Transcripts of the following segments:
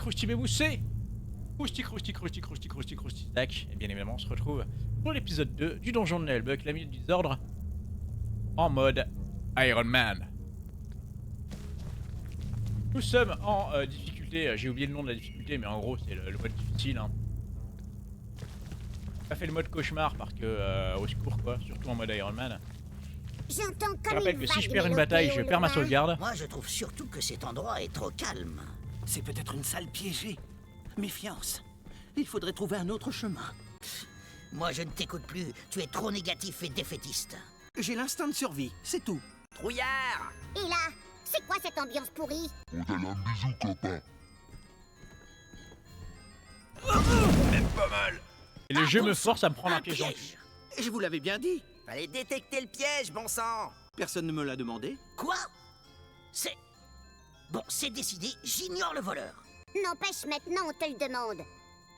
crousti bémoussé. Crousti tac. Et bien évidemment, on se retrouve pour l'épisode 2 du donjon de Nullbuck, la minute du désordre, en mode Iron Man. Nous sommes en difficulté, j'ai oublié le nom de la difficulté, mais en gros c'est le mode difficile. Hein. J'ai pas fait le mode cauchemar parce que, au secours quoi, surtout en mode Iron Man. Je rappelle que si je perds une bataille, je perds ma sauvegarde. Moi, je trouve surtout que cet endroit est trop calme. C'est peut-être une salle piégée. Méfiance. Il faudrait trouver un autre chemin. Moi, je ne t'écoute plus. Tu es trop négatif et défaitiste. J'ai l'instinct de survie, c'est tout. Trouillard! Et là, c'est quoi cette ambiance pourrie? On te donne un bisou, copain. Même pas mal! Et le jeu me force à me prendre un piège en piège. Je vous l'avais bien dit. Fallait détecter le piège, bon sang! Personne ne me l'a demandé. Quoi? C'est... Bon, c'est décidé, j'ignore le voleur. N'empêche, maintenant on te le demande.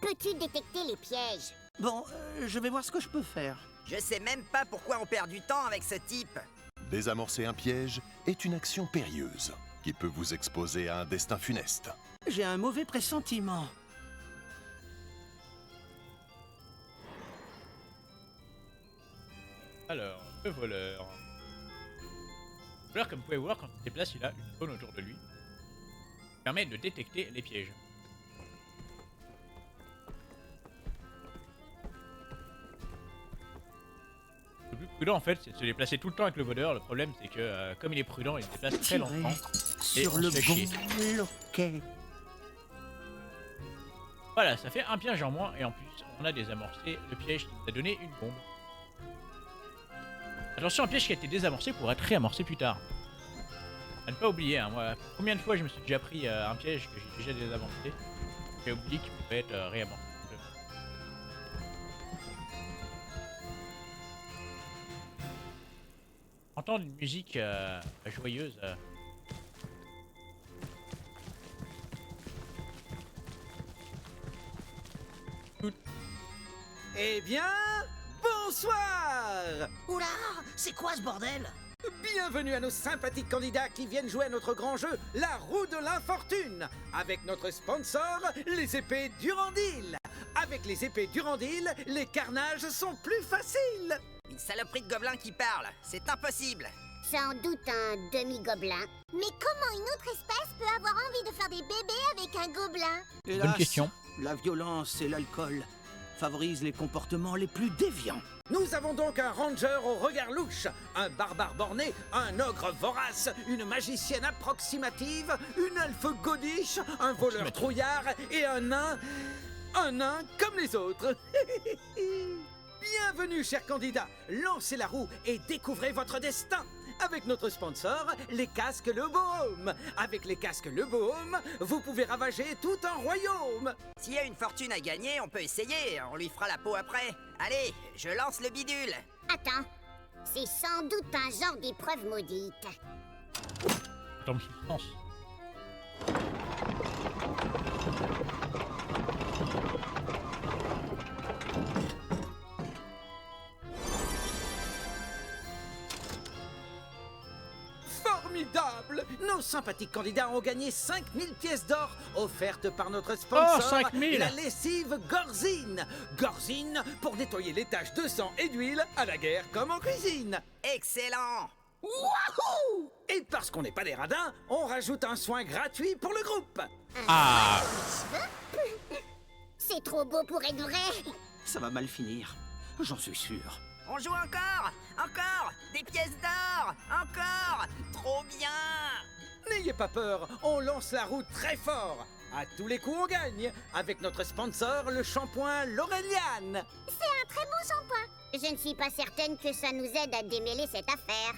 Peux-tu détecter les pièges? Bon, je vais voir ce que je peux faire. Je sais même pas pourquoi on perd du temps avec ce type. Désamorcer un piège est une action périlleuse qui peut vous exposer à un destin funeste. J'ai un mauvais pressentiment. Alors, le voleur. Le voleur, comme vous pouvez voir, quand il se déplace, il a une zone autour de lui. Qui permet de détecter les pièges. Le plus prudent en fait, c'est de se déplacer tout le temps avec le voleur. Le problème c'est que comme il est prudent, il se déplace très lentement. Et Sur on le se fait chier. bon loquet. Voilà, ça fait un piège en moins et en plus on a désamorcé le piège qui nous a donné une bombe. Attention, un piège qui a été désamorcé pourrait être réamorcé plus tard. À ne pas oublier, hein, moi, combien de fois je me suis déjà pris un piège que j'ai déjà désamorcé. J'ai oublié qu'il pouvait être réamorcé. Entendre une musique joyeuse. Eh bien, bonsoir! Oula, c'est quoi ce bordel? Bienvenue à nos sympathiques candidats qui viennent jouer à notre grand jeu, la roue de l'infortune, avec notre sponsor, les épées Durandil. Avec les épées Durandil, les carnages sont plus faciles. Une saloperie de gobelin qui parle, c'est impossible! Sans doute un demi-gobelin. Mais comment une autre espèce peut avoir envie de faire des bébés avec un gobelin? Hélas, question. La violence et l'alcool favorisent les comportements les plus déviants. Nous avons donc un ranger au regard louche, un barbare borné, un ogre vorace, une magicienne approximative, une elfe godiche, un voleur trouillard et un nain comme les autres. Bienvenue, chers candidats. Lancez la roue et découvrez votre destin. Avec notre sponsor, les casques Le Baume. Avec les casques Le Baume, vous pouvez ravager tout un royaume. S'il y a une fortune à gagner, on peut essayer, on lui fera la peau après. Allez, je lance le bidule. Attends, c'est sans doute un genre d'épreuve maudite. Tombe sous le sens. Formidable! Nos sympathiques candidats ont gagné 5000 pièces d'or offertes par notre sponsor, Oh, 5000! la lessive Gorzine. Gorzine pour nettoyer les taches de sang et d'huile à la guerre comme en cuisine. Excellent! Wouhou! Et parce qu'on n'est pas des radins, on rajoute un soin gratuit pour le groupe. Ah! C'est trop beau pour être vrai. Ça va mal finir, j'en suis sûr. On joue encore! Encore! Des pièces d'or! Encore! Trop bien! N'ayez pas peur, on lance la roue très fort. À tous les coups, on gagne. Avec notre sponsor, le shampoing Laureliane. C'est un très bon shampoing. Je ne suis pas certaine que ça nous aide à démêler cette affaire.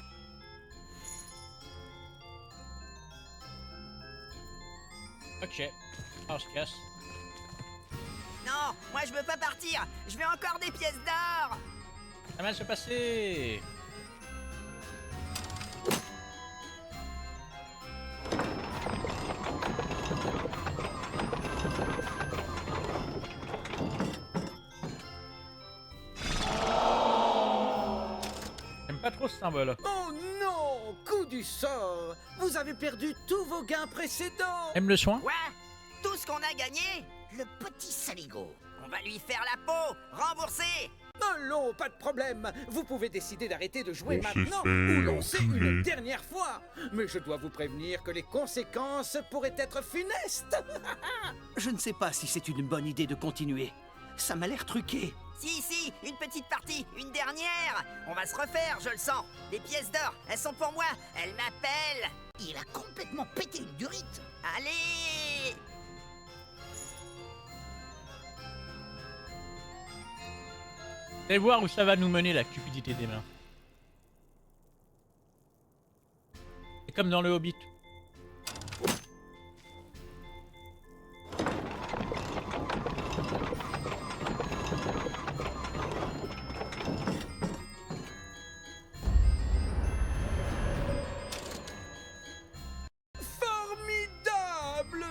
Ok. Ah, on se casse. Non, moi je veux pas partir! Je veux encore des pièces d'or! Ça va mal se passer. J'aime pas trop ce symbole. Oh non! Coup du sort! Vous avez perdu tous vos gains précédents! Aime le soin? Quoi? Tous ce qu'on a gagné? Le petit saligo. On va lui faire la peau. Remboursé. Allons, pas de problème. Vous pouvez décider d'arrêter de jouer On sait maintenant faire, ou lancer une enculé. dernière fois. Mais je dois vous prévenir que les conséquences pourraient être funestes. Je ne sais pas si c'est une bonne idée de continuer. Ça m'a l'air truqué. Si, une petite partie, une dernière. On va se refaire, je le sens. Les pièces d'or, elles sont pour moi. Elles m'appellent. Il a complètement pété une durite. Allez. Allez voir où ça va nous mener la cupidité des mains. C'est comme dans le Hobbit. Formidable!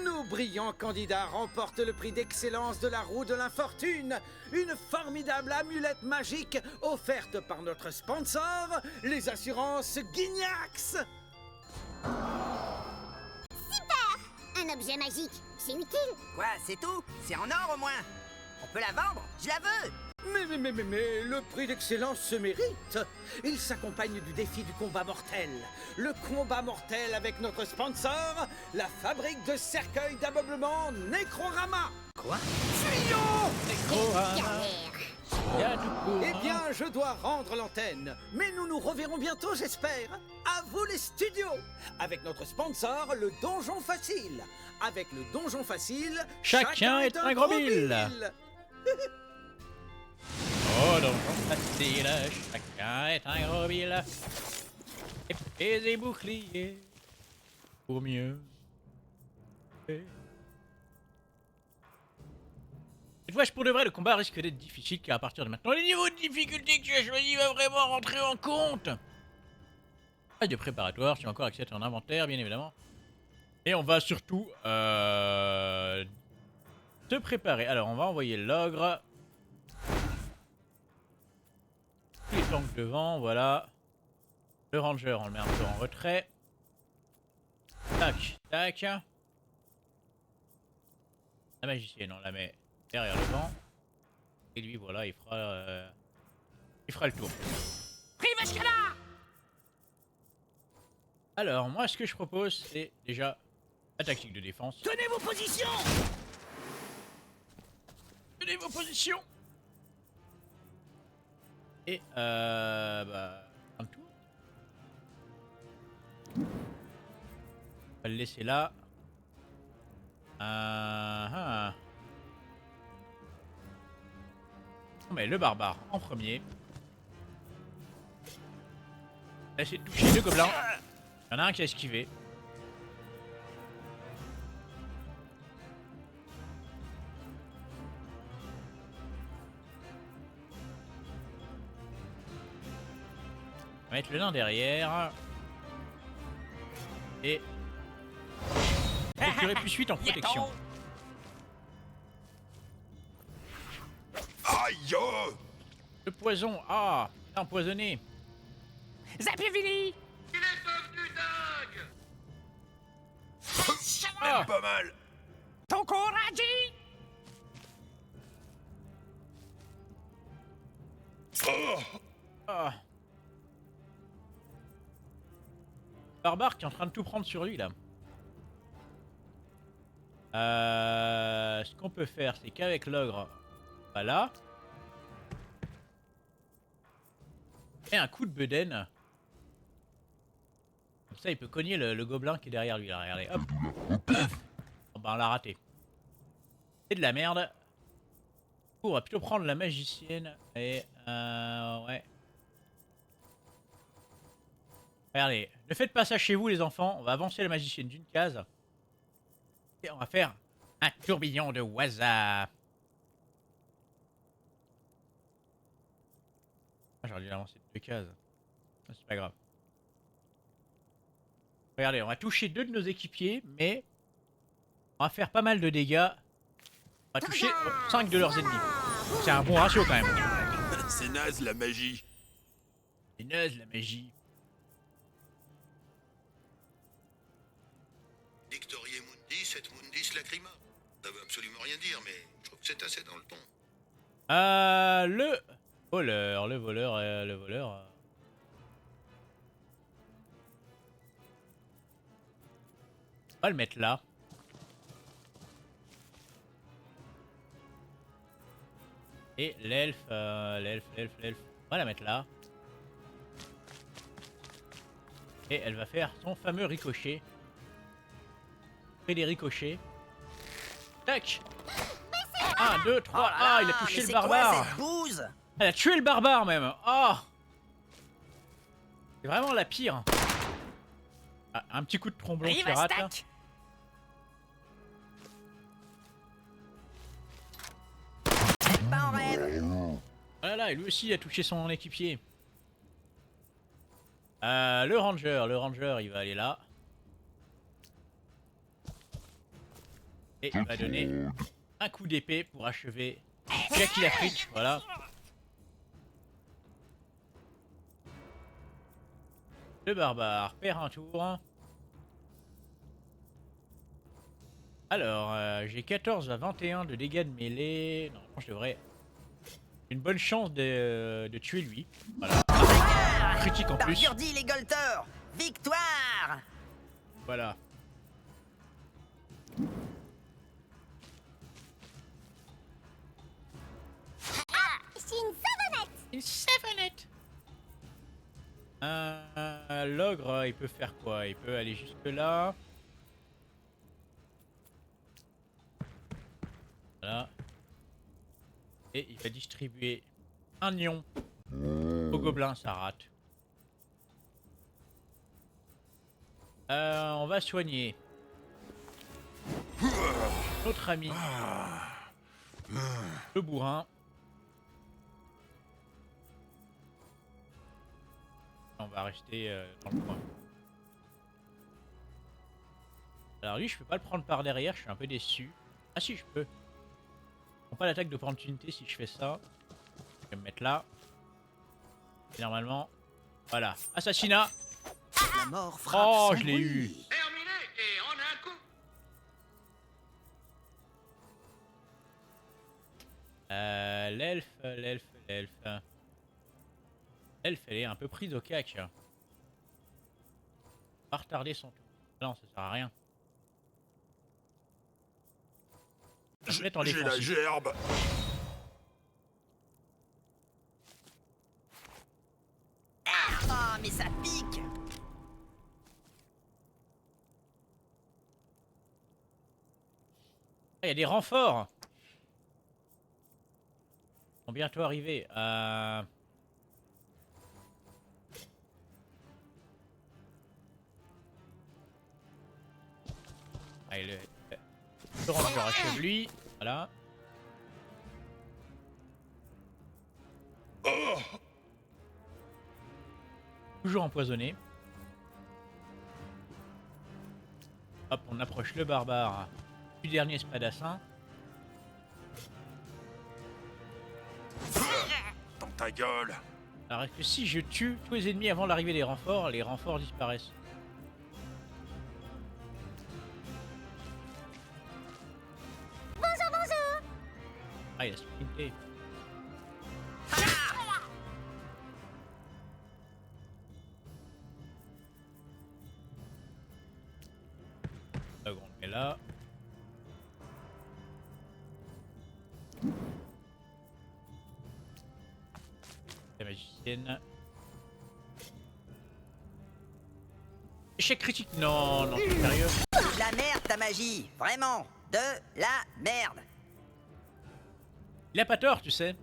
Nos brillants candidats remportent le prix d'excellence de la roue de l'infortune, une formidable amulette magique offerte par notre sponsor, les assurances Guignax. Un objet magique, c'est utile. Quoi, c'est tout? C'est en or au moins. On peut la vendre? Je la veux. Mais, le prix d'excellence se mérite. Il s'accompagne du défi du combat mortel. Le combat mortel avec notre sponsor, la fabrique de cercueils d'ameublement Necrorama. Quoi? Fuyons! Galère. Il y a tout pour. Eh bien, je dois rendre l'antenne. Mais nous nous reverrons bientôt, j'espère. À vous les studios. Avec notre sponsor, le Donjon Facile. Avec le Donjon Facile, Chacun est un gros bill. Oh, donc facile, chacun est un gros bill. Épées et boucliers. Pour mieux. Cette fois, pour de vrai, le combat risque d'être difficile car à partir de maintenant, le niveau de difficulté que tu as choisi va vraiment rentrer en compte. Phase de préparatoire, tu as encore accès à ton inventaire, bien évidemment. Et on va surtout se préparer. Alors, on va envoyer l'ogre. Les tanks devant, voilà. Le ranger, on le met un peu en retrait. Tac, tac. La magicienne, on la met derrière le banc. Et lui, voilà, il fera le tour. Alors, moi, ce que je propose, c'est déjà la tactique de défense. Tenez vos positions. Tenez vos positions. Et un tour. On va le laisser là. On met le barbare en premier. On va essayer de toucher le gobelin. Il y en a un qui a esquivé. On va mettre le nain derrière. Et procurer plus 8 en protection. Aïe! Le poison, ah, empoisonné. Zapievili. Ah, Pas mal! Ton courage. ah. Barbare qui est en train de tout prendre sur lui là. Ce qu'on peut faire, c'est qu'avec l'ogre, voilà. Et un coup de bedaine. Comme ça, il peut cogner le gobelin qui est derrière lui. Là, regardez, hop. Oh, bah, on l'a raté. C'est de la merde. On va plutôt prendre la magicienne. Et ouais. Regardez, ne faites pas ça chez vous les enfants. On va avancer la magicienne d'une case. Et on va faire un tourbillon de Waza. Ah, j'aurais dû l'avancer de 2 cases. Ah, c'est pas grave. Regardez, on va toucher 2 de nos équipiers, mais on va faire pas mal de dégâts. On va toucher 5 de leurs ennemis. C'est un bon ratio quand même. C'est naze la magie. C'est naze la magie. Victorie Mundis, 17 Mundis Lacrima. Ça veut absolument rien dire, mais je trouve que c'est assez dans le ton. Le voleur, le voleur. On va le mettre là. Et l'elfe, l'elfe. On va la mettre là. Et elle va faire son fameux ricochet. Fait des ricochets. Tac. 1, 2, 3. Ah, il a touché le barbare. Quoi, cette bouse? Elle a tué le barbare même. Oh. C'est vraiment la pire. Ah, un petit coup de tromblon qui rate. Là. Pas en rêve. Voilà, et lui aussi a touché son équipier. Le ranger, il va aller là. Et il va donner un coup d'épée pour achever Jackie l'Afrique, voilà. Le barbare perd un tour. Alors, j'ai 14 à 21 de dégâts de mêlée. Normalement, je devrais... Une bonne chance de tuer lui. Voilà. Critique en plus. Burgundy les Golters. Victoire. Voilà. C'est une savonnette. Une savonnette. L'ogre, il peut faire quoi? Il peut aller jusque là. Voilà. Et il va distribuer un lion au gobelin, ça rate. On va soigner notre ami le bourrin. On va rester dans le coin. Alors lui, je peux pas le prendre par derrière, je suis un peu déçu. Ah si, je peux. Je prends pas l'attaque d'opportunité si je fais ça. Je vais me mettre là. Et normalement, voilà. Assassinat. La mort frappe Oh, sans je l'ai eu. bruit. Terminé et en un coup. L'elfe. L'elfe, elle est un peu prise au cac. Pas retarder son tour. Non, ça sert à rien. J'ai Mettre en la défensive. gerbe. Oh, mais ça pique. Ah, il y a des renforts. Ils vont bientôt arriver. Allez, le ranger achève lui. Voilà. Toujours empoisonné. Hop, on approche le barbare du dernier spadassin. Dans ta gueule. Alors est-ce que si je tue tous les ennemis avant l'arrivée des renforts, les renforts disparaissent? Bonjour. Ah, il a sprinté. Donc on le met là. La magicienne. Échec critique. Non, non, t'es sérieux? De la merde ta magie. Vraiment. De la merde. Il a pas tort, tu sais.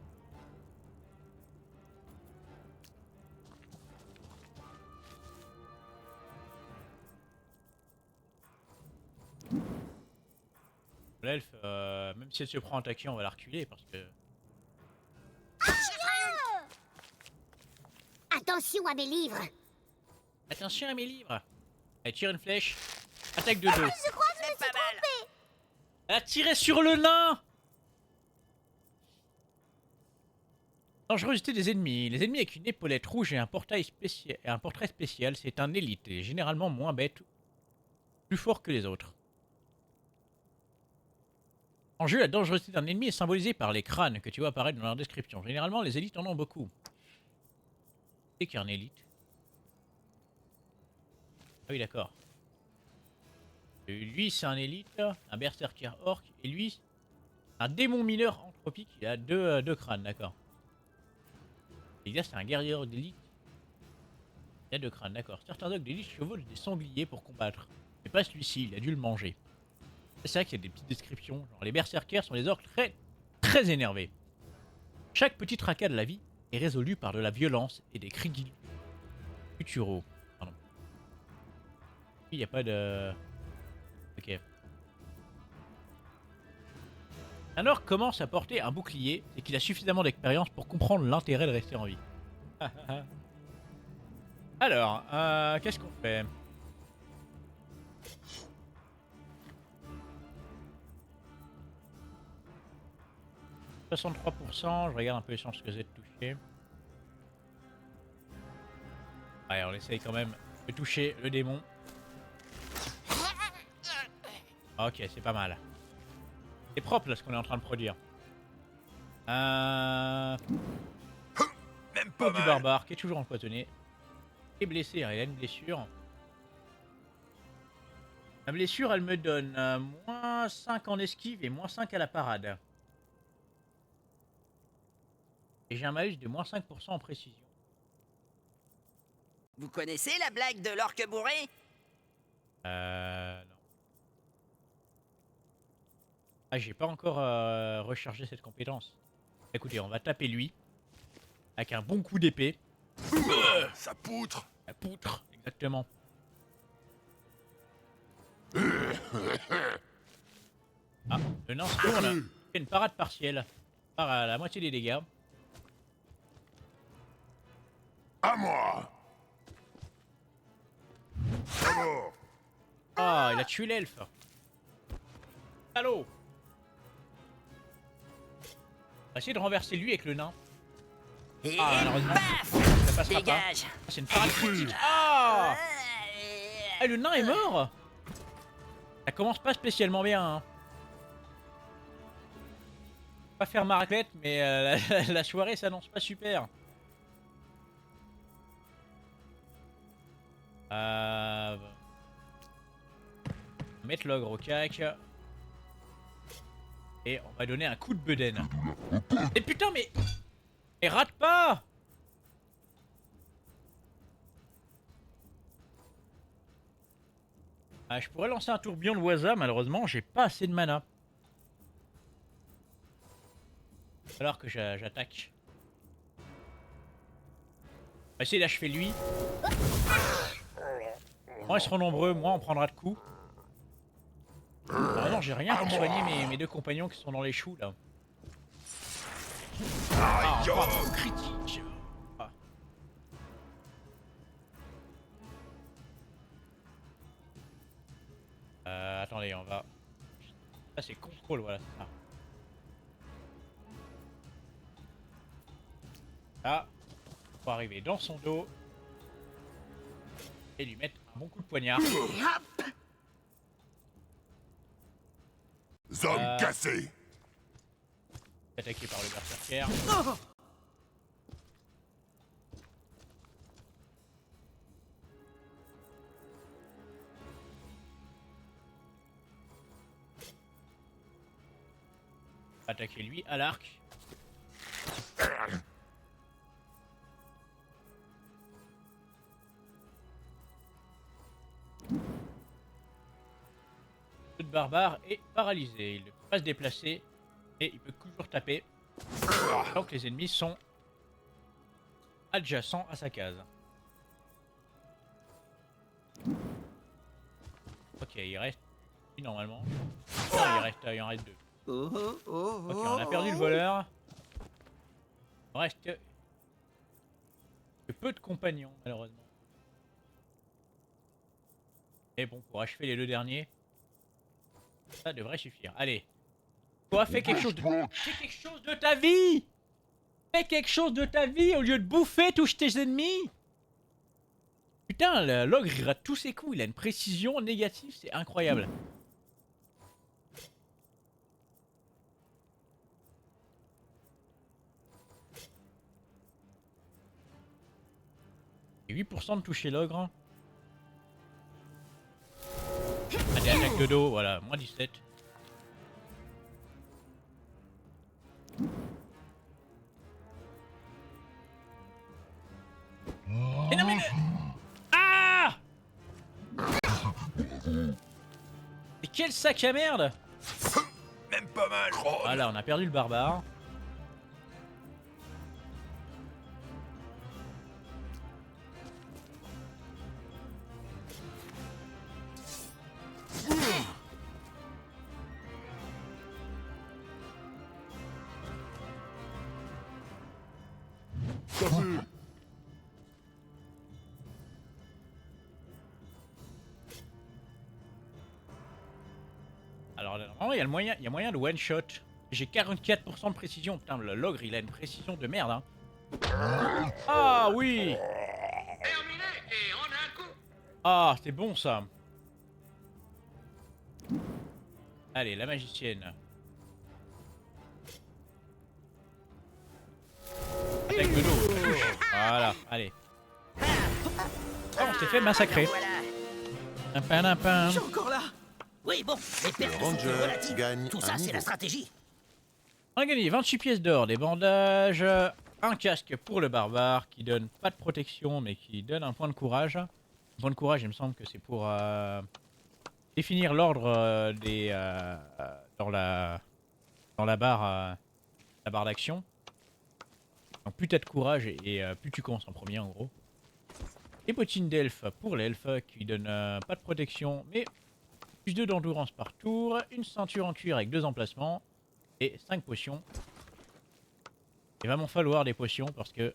L'elfe, même si elle se prend en taquet, on va la reculer parce que... Attention à mes livres. Attention à mes livres. Elle tire une flèche. Attaque de 2. Je crois que je me C'est suis pas mal. trompée. Elle a tiré sur le nain. Dangerosité des ennemis. Les ennemis avec une épaulette rouge et un portrait spécial, c'est un élite et généralement moins bête, plus fort que les autres. En jeu, la dangerosité d'un ennemi est symbolisée par les crânes que tu vois apparaître dans leur description. Généralement, les élites en ont beaucoup. C'est qu'un élite. Ah oui, d'accord. Lui, c'est un élite, un berserker orc, et lui, un démon mineur anthropique. Il a deux crânes, d'accord. Et là, c'est un guerrier d'élite. Il a 2 crânes, d'accord. Certains dogs d'élite chevauchent des sangliers pour combattre. Mais pas celui-ci, il a dû le manger. C'est vrai qu'il y a des petites descriptions. Genre, les berserkers sont des orques très énervés. Chaque petite tracas de la vie est résolue par de la violence et des cris gutturaux. Pardon. Il n'y a pas de... Ok. Un orc commence à porter un bouclier, c'est qu'il a suffisamment d'expérience pour comprendre l'intérêt de rester en vie. Alors, qu'est-ce qu'on fait? « 63%, je regarde un peu les chances que j'ai de toucher. » Ouais, on essaye quand même de toucher le démon. Ok, c'est pas mal. C'est propre là ce qu'on est en train de produire. Même pas Du mal. barbare qui est toujours empoisonné. Et blessé, hein, il a une blessure. La blessure, elle me donne moins 5 en esquive et moins 5 à la parade. Et j'ai un malus de moins 5% en précision. Vous connaissez la blague de l'orque bourré? Non. Ah, j'ai pas encore rechargé cette compétence. Écoutez, on va taper lui. Avec un bon coup d'épée. Ça poutre. La poutre, exactement. Ah, le nain se tourne. Il fait une parade partielle. Il part à la moitié des dégâts. À moi. D'abord. Ah, il a tué l'elfe. Allô. On va essayer de renverser lui avec le nain. Et Ah, malheureusement, paf! ça passera pas. Dégage! Ah, c'est une parade critique. Ah, ah, le nain est mort. Ça commence pas spécialement bien. Hein. Pas faire ma raclette, mais la soirée s'annonce pas super. On va mettre l'ogre au cac. Et on va donner un coup de bedaine. Et putain, mais... Et rate pas! Ah, je pourrais lancer un tourbillon de Waza, malheureusement, j'ai pas assez de mana. Alors que j'attaque. On va essayer d'achever lui. Moins ils seront nombreux, moins on prendra de coups. Ah non, j'ai rien pour soigner mes 2 compagnons qui sont dans les choux là. Ah, encore un coup critique. Attendez, on va... Là c'est contrôle, voilà, c'est ça. Là, on va arriver dans son dos. Et lui mettre un bon coup de poignard. Zone cassée. Attaqué par le berserker. Attaquer lui à l'arc. Le barbare est paralysé. Il ne peut pas se déplacer et il peut toujours taper tant que les ennemis sont adjacents à sa case. Ok, il reste normalement. Non, il en reste 2. Ok, on a perdu le voleur. Il reste que peu de compagnons, malheureusement. Mais bon, pour achever les 2 derniers, ça devrait suffire. Allez. Toi, fais quelque chose de... Fais quelque chose de ta vie! Fais quelque chose de ta vie au lieu de bouffer tous tes ennemis! Putain, l'ogre il rate tous ses coups, il a une précision négative, c'est incroyable. Et 8% de toucher l'ogre. Allez, attaque de dos, voilà, moins 17. Mais non mais Ah! Mais quel sac à merde! Même pas mal. Voilà, on a perdu le barbare. Alors normalement il y a moyen de one shot. J'ai 44% de précision. Putain, le logre il a une précision de merde hein. Ah oui. Ah c'est bon ça. Allez la magicienne. Attaque de dos. Voilà, allez. Oh, on s'est fait massacrer. Un pain, un pain. Je suis encore là. Oui, bon, les pertes sont ranger relatives. gagne Tout un ça, c'est la niveau. stratégie. On a gagné 28 pièces d'or, des bandages, un casque pour le barbare qui donne pas de protection mais qui donne un point de courage. Un point de courage, il me semble que c'est pour définir l'ordre des dans la barre d'action. Donc plus t'as de courage et plus tu commences en premier en gros. Les bottines d'elfe pour l'elfe qui donne pas de protection mais plus 2 d'endurance par tour, une ceinture en cuir avec 2 emplacements et 5 potions. Il va m'en falloir des potions parce que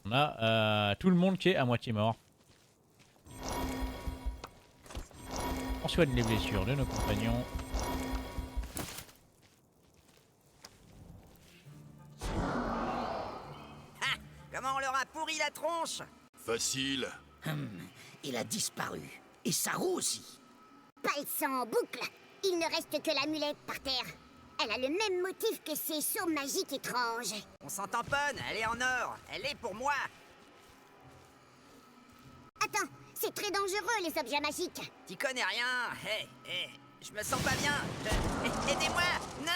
on a tout le monde qui est à moitié mort. On soigne les blessures de nos compagnons. Comment on leur a pourri la tronche? Facile. Il a disparu. Et sa roue aussi. Pas le sang en boucle. Il ne reste que l'amulette par terre. Elle a le même motif que ces sauts magiques étranges. On s'en tamponne, elle est en or. Elle est pour moi. Attends, c'est très dangereux les objets magiques. T'y connais rien. Hé, hé, je me sens pas bien. Aidez-moi. Non!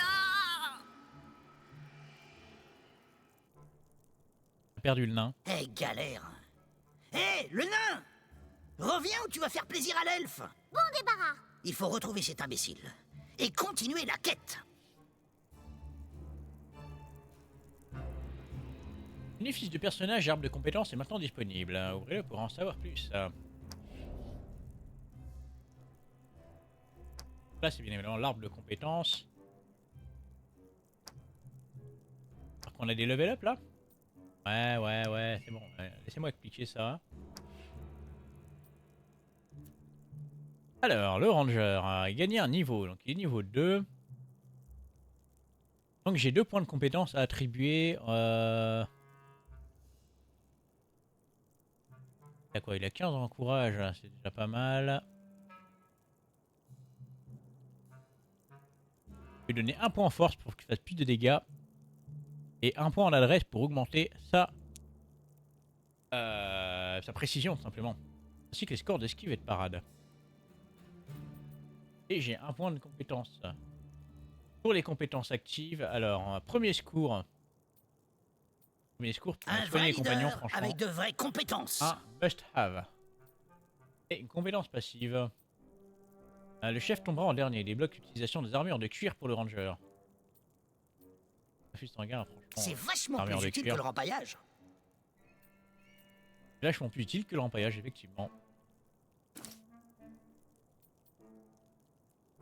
On a perdu le nain. Eh, galère. Eh, le nain! Reviens ou tu vas faire plaisir à l'elfe. Bon débarras. Il faut retrouver cet imbécile. Et continuer la quête. Bénéfice de personnage et arbre de compétences est maintenant disponible. Ouvrez-le pour en savoir plus. Là c'est bien évidemment l'arbre de compétences. Alors qu'on a des level up là. Ouais, c'est bon. Laissez-moi expliquer ça. Alors, le ranger a gagné un niveau, donc il est niveau 2. Donc j'ai 2 points de compétence à attribuer. Il a quoi? Il a 15 en courage, c'est déjà pas mal. Je vais lui donner un point en force pour qu'il fasse plus de dégâts. Et un point en adresse pour augmenter sa précision tout simplement. Ainsi que les scores d'esquive et de parade. Et j'ai un point de compétence. Pour les compétences actives, alors, premier secours. Premier secours pour Un soigner vrai les compagnons, leader franchement. avec de vraies compétences. Un must have. Et une compétence passive. Le chef tombera en dernier. Débloque l'utilisation des armures de cuir pour le ranger. Refuse sanguin, franchement. C'est vachement armure plus de utile cuir. que le rempaillage. Vachement plus utile que le rempaillage, effectivement.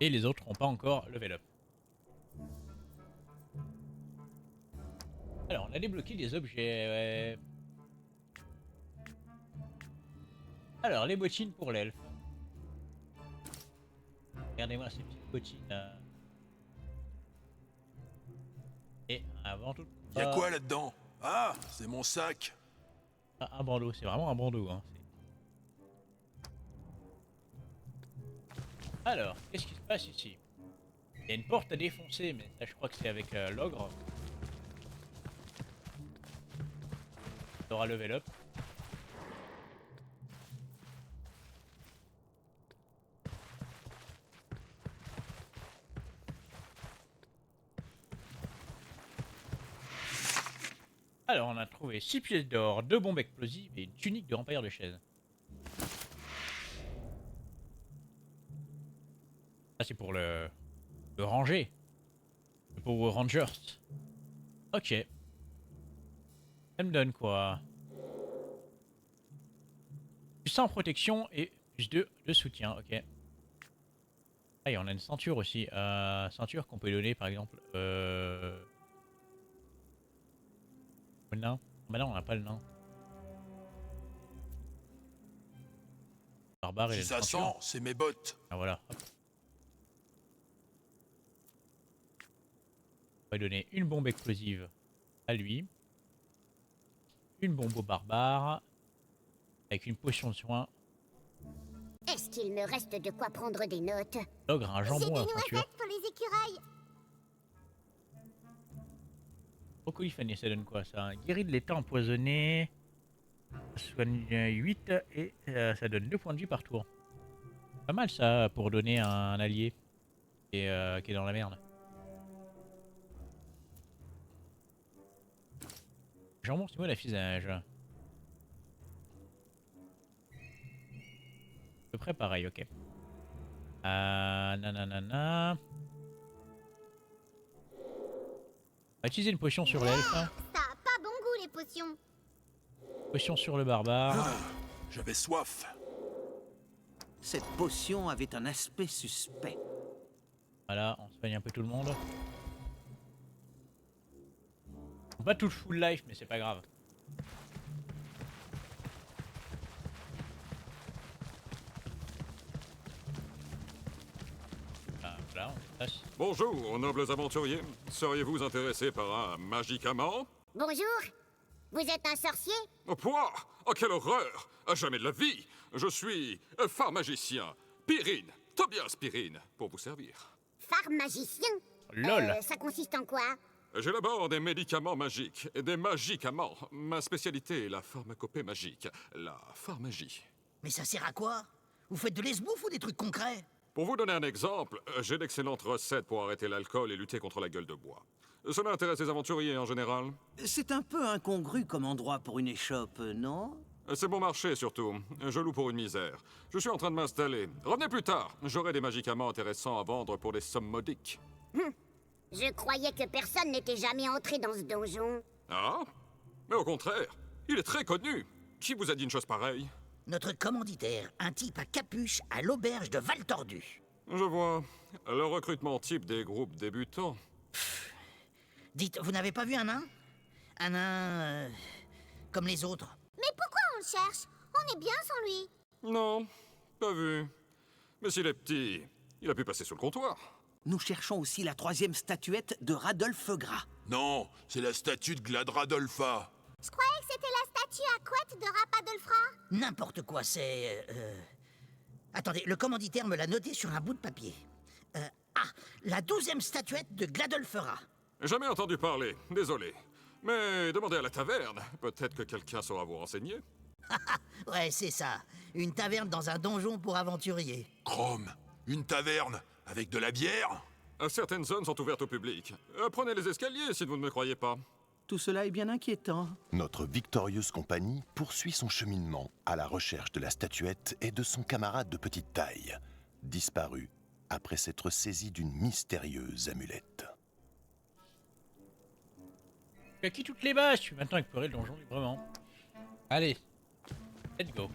Et les autres n'ont pas encore level up. Alors, on a débloqué des objets. Ouais. Alors, les bottines pour l'elfe. Regardez-moi ces petites bottines. Et avant tout. Y'a quoi là-dedans? Ah, c'est mon sac. Un bandeau, c'est vraiment un bandeau. Hein. Alors, qu'est-ce qui se passe ici? Il y a une porte à défoncer, mais ça je crois que c'est avec l'ogre. Il aura level up. Alors, on a trouvé 6 pièces d'or, 2 bombes explosives et une tunique de rempailleur de chaise. Ça, c'est pour le ranger. Pour Rangers. Ok. Ça me donne quoi? Plus 100 en protection et plus 2 de soutien, ok. Ah, et on a une ceinture aussi. Ceinture qu'on peut donner par exemple. Au nain. Bah non, on n'a pas le nain. Barbare et Si la ça ceinture. sent, c'est mes bottes. Ah voilà. Hop. On va donner une bombe explosive à lui. Une bombe au barbare. Avec une potion de soin. Est-ce qu'il me reste de quoi prendre des notes? L'ogre a un J'ai jambon à des la ceinture. noisettes pour les écureuils. Brocolifanie, ça donne quoi ça? Guérit de l'état empoisonné. Ça soigne 8 et ça donne 2 points de vie par tour. Pas mal ça pour donner à un allié qui est dans la merde. Jambon, c'est moi l'affisage. À peu près pareil, ok. Nanana. On va utiliser une potion sur l'elfe. Ça a pas bon goût les potions. Potion sur le barbare. Ah, j'avais soif. Cette potion avait un aspect suspect. Voilà, on soigne un peu tout le monde. Pas tout le full life, mais c'est pas grave. Voilà, on passe. Bonjour, nobles aventuriers. Seriez-vous intéressés par un magicament? Bonjour. Vous êtes un sorcier? Oh, quoi? Oh, quelle horreur! À jamais de la vie! Je suis phare magicien, Pyrrhine, Tobias Pyrrhine, pour vous servir. Phare magicien? LOL. Ça consiste en quoi? J'élabore des médicaments magiques, des magicaments. Ma spécialité est la pharmacopée magique, la pharmagie. Mais ça sert à quoi? Vous faites de l'esbouffe ou des trucs concrets? Pour vous donner un exemple, j'ai d'excellentes recettes pour arrêter l'alcool et lutter contre la gueule de bois. Cela intéresse les aventuriers en général. C'est un peu incongru comme endroit pour une échoppe, non? C'est bon marché surtout. Je loue pour une misère. Je suis en train de m'installer. Revenez plus tard. J'aurai des médicaments intéressants à vendre pour des sommes modiques. Je croyais que personne n'était jamais entré dans ce donjon. Ah? Mais au contraire, il est très connu. Qui vous a dit une chose pareille? Notre commanditaire, un type à capuche à l'auberge de Val Tordu. Je vois. Le recrutement type des groupes débutants. Dites, vous n'avez pas vu un nain? Un nain... comme les autres. Mais pourquoi on le cherche? On est bien sans lui. Non, pas vu. Mais s'il est petit, il a pu passer sous le comptoir. Nous cherchons aussi la 3e statuette de Radolphe Gras. Non, c'est la statue de Gladradolpha. Je croyais que c'était la statue à couette de Rapadolfra. N'importe quoi, c'est... Attendez, le commanditaire me l'a noté sur un bout de papier. La 12e statuette de Gladolfera. Jamais entendu parler, désolé. Mais demandez à la taverne, peut-être que quelqu'un saura vous renseigner. Ouais, c'est ça. Une taverne dans un donjon pour aventuriers. Chrome, une taverne avec de la bière? Certaines zones sont ouvertes au public. Prenez les escaliers si vous ne me croyez pas. Tout cela est bien inquiétant. Notre victorieuse compagnie poursuit son cheminement à la recherche de la statuette et de son camarade de petite taille, disparu après s'être saisi d'une mystérieuse amulette. Tu as acquis toutes les bases, tu peux maintenant explorer le donjon librement. Allez, let's go.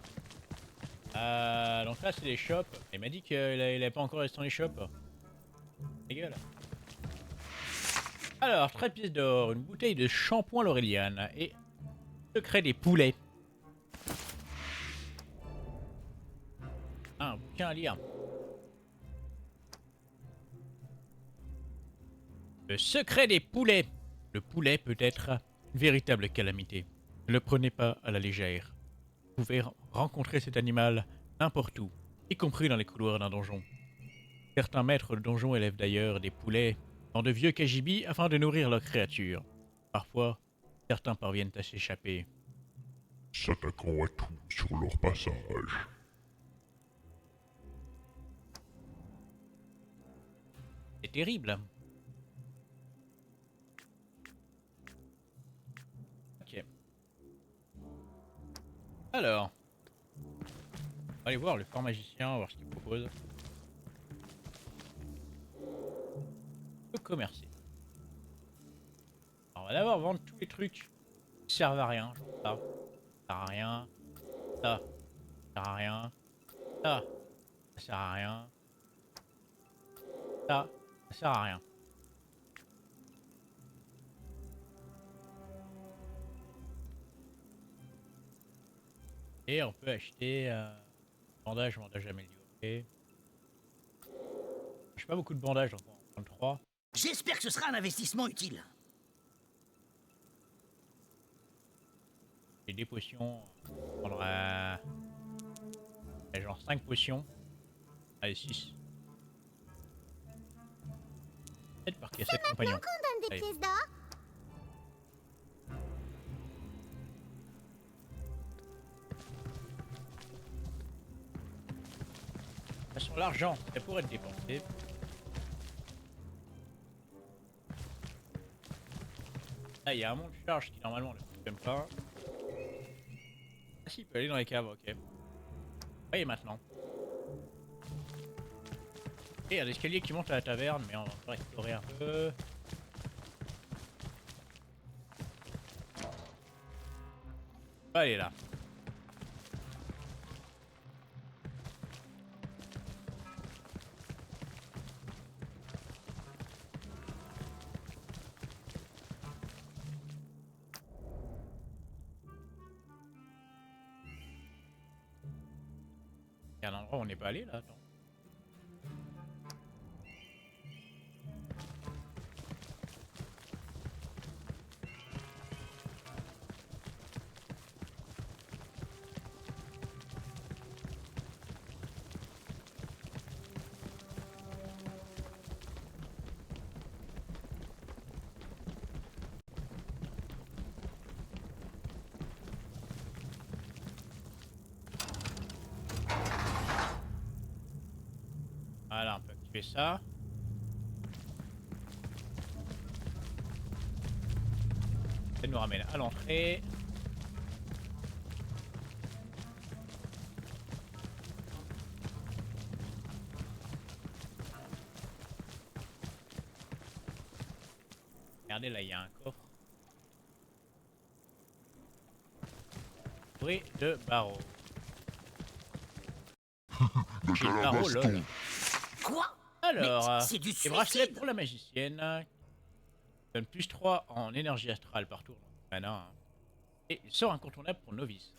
Donc là c'est les shops. Il m'a dit qu'il avait pas encore resté dans les shops. Ta gueule. Alors, 13 pièces d'or, une bouteille de shampoing Laureliane et secret des poulets. Un bouquin à lire. Le secret des poulets. Le poulet peut être une véritable calamité. Ne le prenez pas à la légère. Vous pouvez rencontrer cet animal n'importe où, y compris dans les couloirs d'un donjon. Certains maîtres de donjon élèvent d'ailleurs des poulets dans de vieux kajibis afin de nourrir leurs créatures. Parfois, certains parviennent à s'échapper. S'attaquant à tout sur leur passage. C'est terrible. Ok. Alors. On va aller voir le fort magicien, voir ce qu'il propose. On peut commercer. Alors, on va d'abord vendre tous les trucs qui servent à rien. Genre ça. Ça sert à rien. Ça. Ça sert à rien. Ça. Ça sert à rien. Ça. Ça sert à rien. Et on peut acheter bandage amélioré. J'ai pas beaucoup de bandages, donc on va en prendre 3. J'espère que ce sera un investissement utile. Et des potions, on prendra genre 5 potions. Allez, 6. Peut-être parce qu'il y a 7 compagnons. Qu'on donne des Allez. pièces d'or. De toute façon, l'argent, ça pourrait être dépensé. Là, il y a un monde de charge qui normalement ne fonctionne pas. Ah si, il peut aller dans les caves, ok. Oui, maintenant. Et il y a des escaliers qui montent à la taverne, mais on va encore explorer un peu. On va aller là. Il y a un endroit où on n'est pas allé là, attends. Voilà, on peut activer ça. Ça nous ramène à l'entrée. Regardez là, il y a un coffre. Bruit de barreaux. J'ai le barreau, lol. Quoi? Alors, Mais c'est du les bracelets suicide. pour la magicienne. Donne plus 3 en énergie astrale par tour. Mana. Hein. Et il sort incontournable pour novice.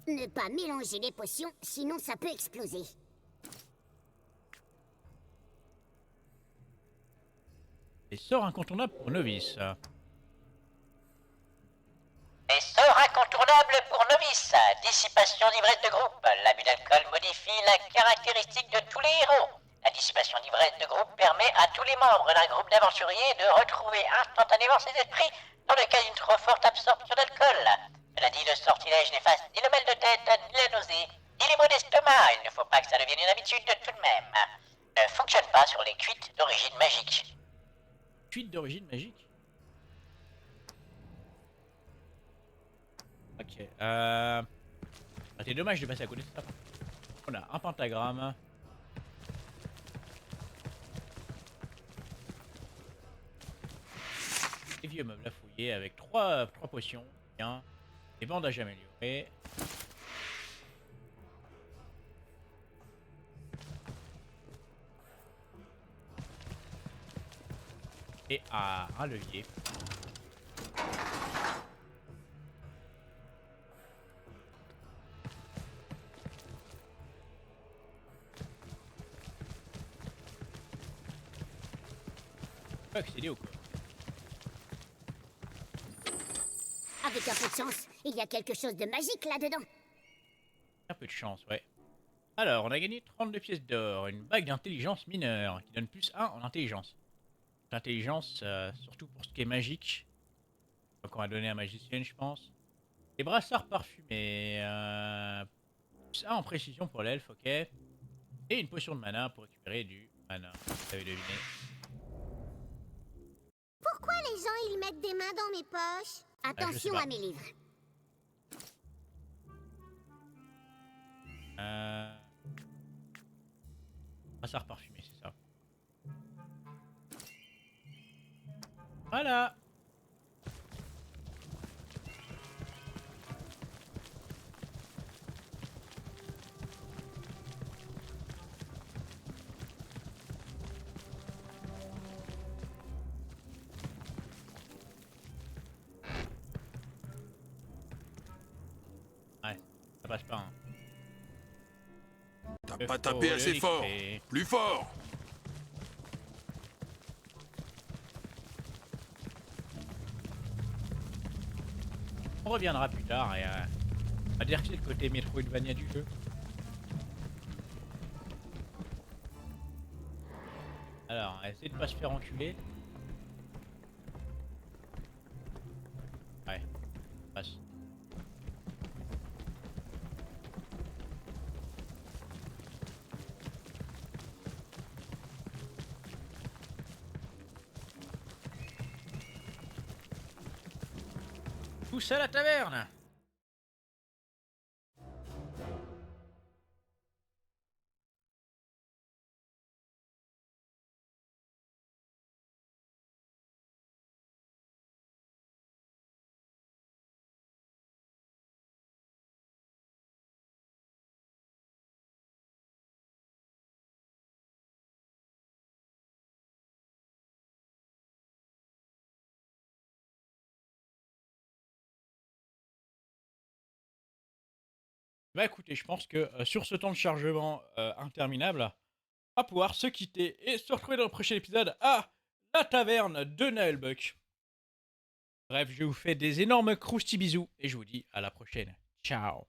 Ne pas mélanger les potions, sinon ça peut exploser. Et sort incontournable pour novice. Et sort incontournable pour novices. Dissipation d'ivresse de groupe. L'abus d'alcool modifie la caractéristique de tous les héros. La dissipation d'ivresse de groupe permet à tous les membres d'un groupe d'aventuriers de retrouver instantanément ses esprits dans le cas d'une trop forte absorption d'alcool. Cela dit, le sortilège n'efface ni le mal de tête, ni la nausée, ni les maux d'estomac. Il ne faut pas que ça devienne une habitude tout de même. Ne fonctionne pas sur les cuites d'origine magique. Cuite d'origine magique. Ok. C'est dommage de passer à côté de ça. On a un pentagramme. Des vieux meubles à fouiller avec 3 potions. Bien. Des bandages améliorés. Et un levier. On peut accéder au coffre. Avec un peu de chance, il y a quelque chose de magique là-dedans. Un peu de chance, ouais. Alors, on a gagné 32 pièces d'or, une bague d'intelligence mineure qui donne plus 1 en intelligence. L'intelligence, surtout pour ce qui est magique. Donc on va donner à magicienne, je pense. Les brassards parfumés. Plus 1 en précision pour l'elfe, ok. Et une potion de mana pour récupérer du mana. Vous avez deviné. Pourquoi les gens ils mettent des mains dans mes poches? Attention pas. à mes livres. Brassard parfumé, c'est ça. Voilà. Ouais, ça passe pas. Hein. T'as pas tapé assez fort. Plus fort. On reviendra plus tard et on va dire que c'est le côté Metroidvania du jeu. Alors, on va essayer de pas se faire enculer. Ouais, passe. Tous à la taverne. Bah écoutez, je pense que sur ce temps de chargement interminable, on va pouvoir se quitter et se retrouver dans le prochain épisode à la taverne de Naelbuck. Bref, je vous fais des énormes croustilles bisous et je vous dis à la prochaine. Ciao.